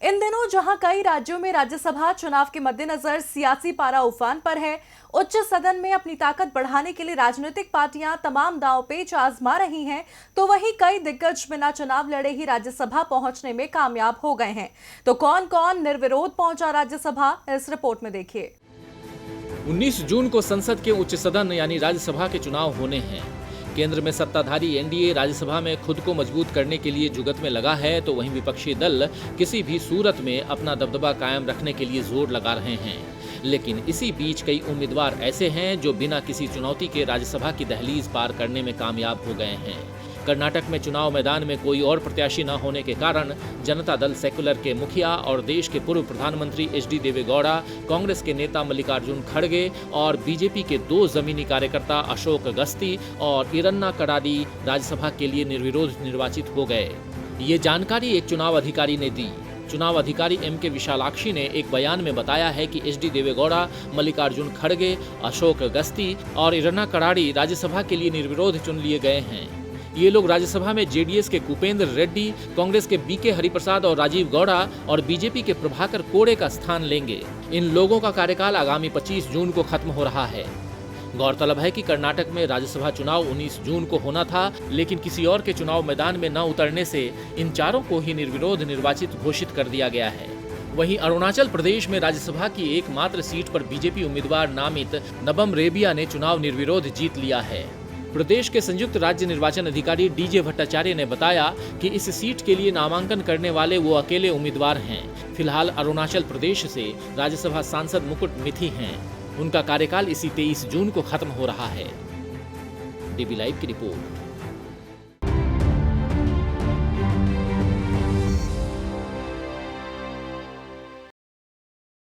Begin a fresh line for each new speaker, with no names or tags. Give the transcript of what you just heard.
इन दिनों जहां कई राज्यों में राज्यसभा चुनाव के मद्देनजर सियासी पारा उफान पर है, उच्च सदन में अपनी ताकत बढ़ाने के लिए राजनीतिक पार्टियां तमाम दांवपेच आजमा रही हैं, तो वहीं कई दिग्गज बिना चुनाव लड़े ही राज्यसभा पहुंचने में कामयाब हो गए हैं। तो कौन कौन निर्विरोध पहुंचा राज्यसभा, इस रिपोर्ट में देखिए।
19 जून को संसद के उच्च सदन यानी राज्यसभा के चुनाव होने हैं। केंद्र में सत्ताधारी एनडीए राज्यसभा में खुद को मजबूत करने के लिए जुगत में लगा है, तो वहीं विपक्षी दल किसी भी सूरत में अपना दबदबा कायम रखने के लिए जोर लगा रहे हैं। लेकिन इसी बीच कई उम्मीदवार ऐसे हैं जो बिना किसी चुनौती के राज्यसभा की दहलीज पार करने में कामयाब हो गए हैं। कर्नाटक में चुनाव मैदान में कोई और प्रत्याशी न होने के कारण जनता दल सेक्युलर के मुखिया और देश के पूर्व प्रधानमंत्री एच.डी. देवेगौड़ा, कांग्रेस के नेता मल्लिकार्जुन खड़गे और बीजेपी के 2 जमीनी कार्यकर्ता अशोक गस्ती और ईरन्ना कडाडी राज्यसभा के लिए निर्विरोध निर्वाचित हो गए। ये जानकारी एक चुनाव अधिकारी ने दी। चुनाव अधिकारी M.K. विशालाक्षी ने एक बयान में बताया है कि एच.डी. देवेगौड़ा, मल्लिकार्जुन खड़गे, अशोक गस्ती और ईरन्ना कडाडी राज्यसभा के लिए निर्विरोध चुन लिए गए हैं। ये लोग राज्यसभा में जेडीएस के कुपेंद्र रेड्डी, कांग्रेस के बीके हरिप्रसाद और राजीव गौड़ा और बीजेपी के प्रभाकर कोड़े का स्थान लेंगे। इन लोगों का कार्यकाल आगामी 25 जून को खत्म हो रहा है। गौरतलब है कि कर्नाटक में राज्यसभा चुनाव 19 जून को होना था, लेकिन किसी और के चुनाव मैदान में न उतरने से इन चारों को ही निर्विरोध निर्वाचित घोषित कर दिया गया है। वहीं अरुणाचल प्रदेश में राज्यसभा की एकमात्र सीट पर बीजेपी उम्मीदवार नामित नबम रेबिया ने चुनाव निर्विरोध जीत लिया है। प्रदेश के संयुक्त राज्य निर्वाचन अधिकारी डीजे भट्टाचार्य ने बताया कि इस सीट के लिए नामांकन करने वाले वो अकेले उम्मीदवार हैं। फिलहाल अरुणाचल प्रदेश से राज्यसभा सांसद मुकुट मिथि हैं। उनका कार्यकाल इसी 23 जून को खत्म हो रहा है। डीबी लाइव की रिपोर्ट।